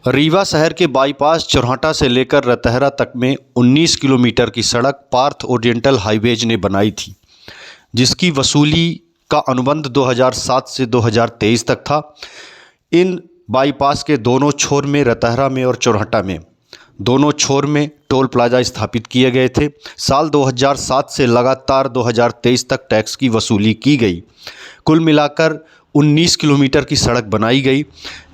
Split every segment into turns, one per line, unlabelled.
रीवा शहर के बाईपास चौराहा से लेकर रतहरा तक में 19 किलोमीटर की सड़क पार्थ ओरिएंटल हाईवेज ने बनाई थी, जिसकी वसूली का अनुबंध 2007 से 2023 तक था। इन बाईपास के दोनों छोर में, रतहरा में और चौराहा में, दोनों छोर में टोल प्लाजा स्थापित किए गए थे। साल 2007 से लगातार 2023 तक टैक्स की वसूली की गई। कुल मिलाकर 19 किलोमीटर की सड़क बनाई गई,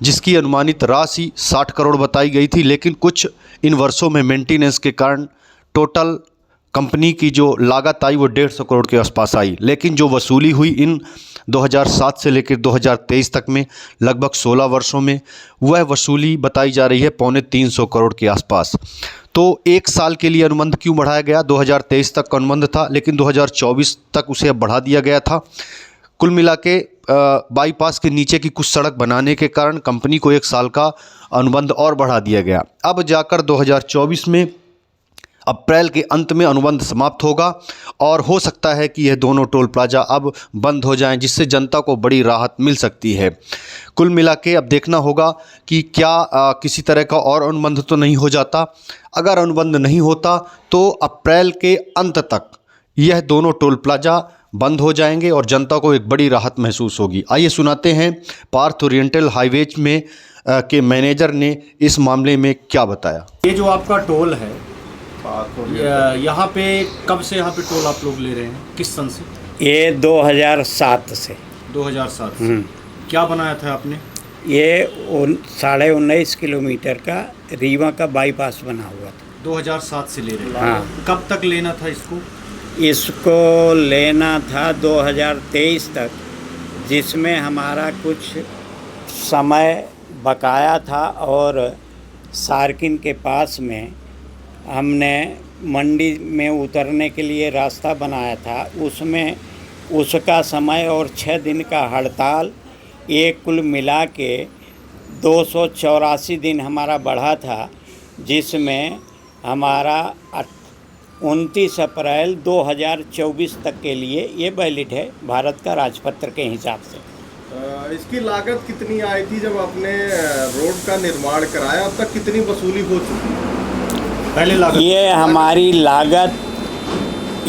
जिसकी अनुमानित राशि 60 करोड़ बताई गई थी, लेकिन कुछ इन वर्षों में मेंटेनेंस के कारण टोटल कंपनी की जो लागत आई वो 150 करोड़ के आसपास आई। लेकिन जो वसूली हुई इन 2007 से लेकर 2023 तक में, लगभग 16 वर्षों में, वह वसूली बताई जा रही है 250 करोड़ के आसपास। तो एक साल के लिए अनुबंध क्यों बढ़ाया गया? 2023 तक का अनुबंध था, लेकिन 2024 तक उसे अब बढ़ा दिया गया था। कुल मिला के बाईपास के नीचे की कुछ सड़क बनाने के कारण कंपनी को एक साल का अनुबंध और बढ़ा दिया गया। अब जाकर 2024 में अप्रैल के अंत में अनुबंध समाप्त होगा और हो सकता है कि यह दोनों टोल प्लाजा अब बंद हो जाएं, जिससे जनता को बड़ी राहत मिल सकती है। कुल मिला के अब देखना होगा कि क्या किसी तरह का और अनुबंध तो नहीं हो जाता। अगर अनुबंध नहीं होता तो अप्रैल के अंत तक यह दोनों टोल प्लाजा बंद हो जाएंगे और जनता को एक बड़ी राहत महसूस होगी। आइए सुनाते हैं पार्थ ओरिएंटल हाईवेज में के मैनेजर ने इस मामले में क्या बताया।
ये जो आपका टोल है, यहाँ पे कब से यहाँ पे टोल आप लोग ले रहे हैं, किस सन से?
ये 2007 से।
2007 से। क्या बनाया था आपने?
ये 19.5 किलोमीटर का रीवा का बाईपास बना हुआ था।
2007 से ले रहे हैं।
हाँ।
कब तक लेना था इसको?
इसको लेना था 2023 तक, जिसमें हमारा कुछ समय बकाया था और सार्किन के पास में हमने मंडी में उतरने के लिए रास्ता बनाया था। उसमें उसका समय और 6 दिन का हड़ताल, एक कुल मिला के 284 दिन हमारा बढ़ा था, जिसमें हमारा 29 अप्रैल 2024 तक के लिए ये वैलिड है भारत का राजपत्र के हिसाब से।
इसकी लागत कितनी आई थी जब आपने रोड का निर्माण कराया? अब तक कितनी वसूली हो चुकी है?
पहले लागत
ये हमारी लागत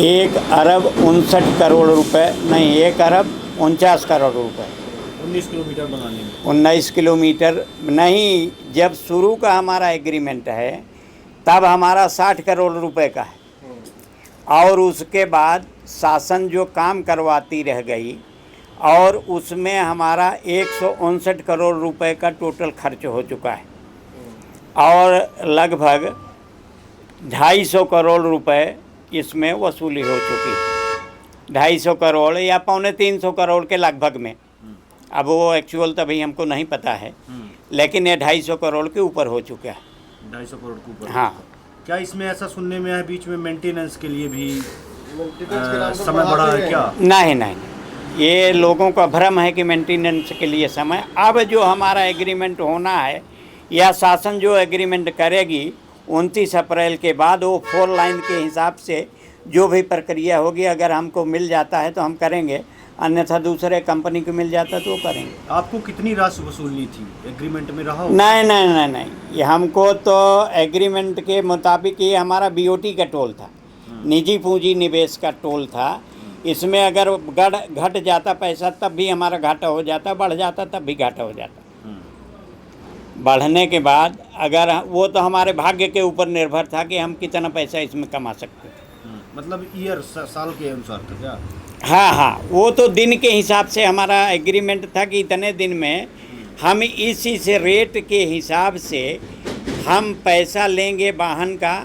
1 अरब 59 करोड़ रुपए, नहीं 1 अरब 49 करोड़ रुपए।
19 किलोमीटर बनाने में?
19 किलोमीटर नहीं, जब शुरू का हमारा एग्रीमेंट है तब हमारा 60 करोड़ रुपए का है, और उसके बाद शासन जो काम करवाती रह गई और उसमें हमारा 159 करोड़ रुपए का टोटल खर्च हो चुका है, और लगभग 250 करोड़ रुपए इसमें वसूली हो चुकी है। 250 करोड़ या 250 करोड़ के लगभग में। अब वो एक्चुअल तभी हमको नहीं पता है, लेकिन ये 250 करोड़ के ऊपर हो चुका है।
250 करोड़ के ऊपर?
हाँ।
क्या इसमें ऐसा सुनने में आया बीच में मेंटेनेंस के लिए भी समय बढ़ा है क्या?
नहीं नहीं, ये लोगों का भ्रम है कि मेंटेनेंस के लिए समय। अब जो हमारा एग्रीमेंट होना है या शासन जो एग्रीमेंट करेगी 29 अप्रैल के बाद, वो 4 लाइन के हिसाब से जो भी प्रक्रिया होगी, अगर हमको मिल जाता है तो हम करेंगे, अन्यथा दूसरे कंपनी को मिल जाता तो वो करेंगे।
आपको कितनी राशि वसूलनी थी? एग्रीमेंट में रहा हो?
नहीं नहीं नहीं नहीं, ये हमको तो एग्रीमेंट के मुताबिक ये हमारा बीओटी का टोल था, निजी पूंजी निवेश का टोल था। इसमें अगर घट जाता पैसा तब भी हमारा घाटा हो जाता, बढ़ जाता तब भी घाटा हो जाता। बढ़ने के बाद अगर वो तो हमारे भाग्य के ऊपर निर्भर था कि हम कितना पैसा इसमें कमा सकते थे।
मतलब ईयर, साल के अनुसार था क्या?
हाँ हाँ, वो तो दिन के हिसाब से हमारा एग्रीमेंट था कि इतने दिन में हम इसी से रेट के हिसाब से हम पैसा लेंगे वाहन का,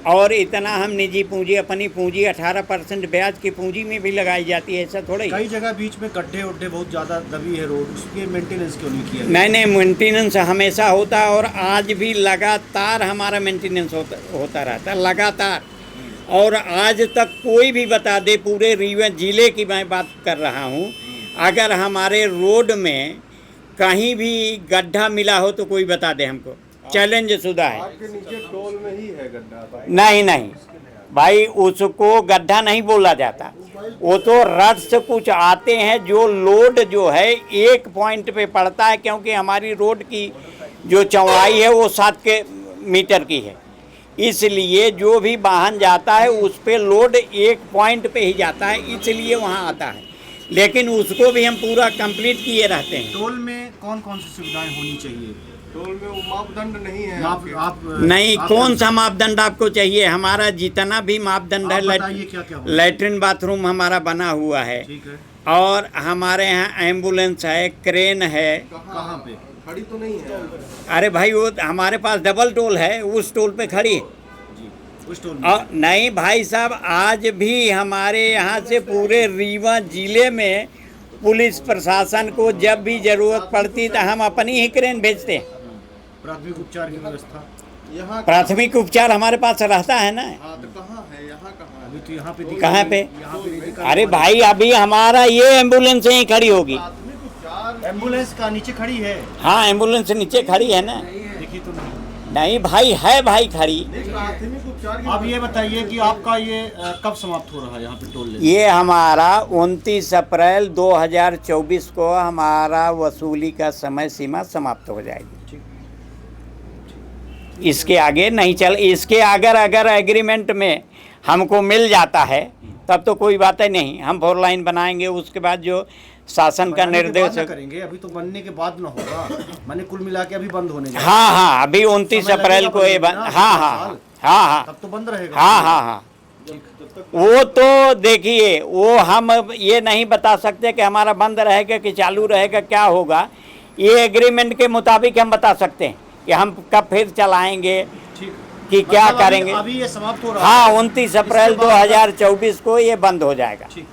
और इतना हम निजी पूंजी, अपनी पूंजी 18% ब्याज की पूंजी में भी लगाई जाती है। ऐसा थोड़ा ही।
कई जगह बीच में गड्ढे उड्ढे बहुत ज़्यादा दबी है रोड, उसके मेंटेनेंस क्यों नहीं किया?
नहीं नहीं, मेंटेनेंस हमेशा होता है और आज भी लगातार हमारा मेंटेनेंस होता रहता है लगातार। और आज तक कोई भी बता दे, पूरे रीवा ज़िले की मैं बात कर रहा हूँ, अगर हमारे रोड में कहीं भी गड्ढा मिला हो तो कोई बता दे हमको, चैलेंज शुदा है।
आपके नीचे टोल में ही है गड्ढा?
नहीं नहीं भाई, उसको गड्ढा नहीं बोला जाता, वो तो रथ से कुछ आते हैं, जो लोड जो है एक पॉइंट पे पड़ता है, क्योंकि हमारी रोड की जो चौड़ाई है वो 7 मीटर की है, इसलिए जो भी वाहन जाता है उस पे लोड एक पॉइंट पे ही जाता है, इसलिए वहाँ आता है। लेकिन उसको भी हम पूरा कंप्लीट किए रहते हैं।
टोल में कौन कौन सी सुविधाएं होनी चाहिए?
टोल में वो मापदंड नहीं है
आप
आपके?
आप
नहीं,
आप-
कौन सा मापदंड आपको चाहिए? हमारा जितना भी मापदंड है,
आप बताइए क्या क्या होगा?
लैट्रिन बाथरूम हमारा बना हुआ है,
ठीक है।
और हमारे यहाँ एम्बुलेंस है, क्रेन है।
कहाँ पे?
खड़ी तो नहीं है?
अरे भाई वो हमारे पास डबल टोल है, उस टोल पे खड़ी है।
जी, उस टोल में।
और नहीं भाई साहब, आज भी हमारे यहाँ से पूरे रीवा जिले में पुलिस प्रशासन को जब भी जरूरत पड़ती तो हम अपनी ही क्रेन भेजते हैं।
प्राथमिक उपचार की व्यवस्था
यहाँ
प्राथमिक उपचार हमारे पास रहता है ना।
हाँ, तो कहाँ है? यहाँ कहाँ है?
अभी तो यहाँ पे दिखा-
कहाँ पे?
यहाँ पे नहीं दिखा।
अरे भाई अभी हमारा ये एम्बुलेंस यहीं खड़ी होगी।
प्राथमिक उपचार
एम्बुलेंस का नीचे खड़ी है,
हाँ, एम्बुलेंस नीचे खड़ी है ना।
देखी तो नहीं।
नहीं भाई, है भाई खड़ी।
प्राथमिक उपचार की
अब ये बताइए कि आपका ये कब समाप्त हो रहा है यहाँ पे टोल लेना?
ये हमारा 29 अप्रैल 2024 को हमारा वसूली का समय सीमा समाप्त हो जाएगी। इसके आगे नहीं चल, इसके अगर एग्रीमेंट में हमको मिल जाता है तब तो कोई बात ही नहीं, हम 4 लाइन बनाएंगे। उसके बाद जो शासन का
बनने के बाद
निर्देश
ना करेंगे, अभी तो बनने के बाद ना होगा। मैंने कुल मिला के अभी बंद होने जा रहा है।
हाँ हाँ, अभी 29
समय
अप्रैल
लगेगा
को ये
बनने में ना,
हाँ
एक
हाँ
साल।
हाँ हाँ
तब तो बंद रहेगा।
हाँ हाँ हाँ। वो तो देखिए, वो हम ये नहीं बता सकते कि हमारा बंद रहेगा कि चालू रहेगा, क्या होगा। ये एग्रीमेंट के मुताबिक हम बता सकते हैं कि हम कब फिर चलाएंगे,
ठीक।
कि क्या
मतलब
करेंगे।
अभी ये समाप्त हो रहा है।
हाँ, 29 अप्रैल
इसके बाद-
2024 को ये बंद हो जाएगा।
ठीक।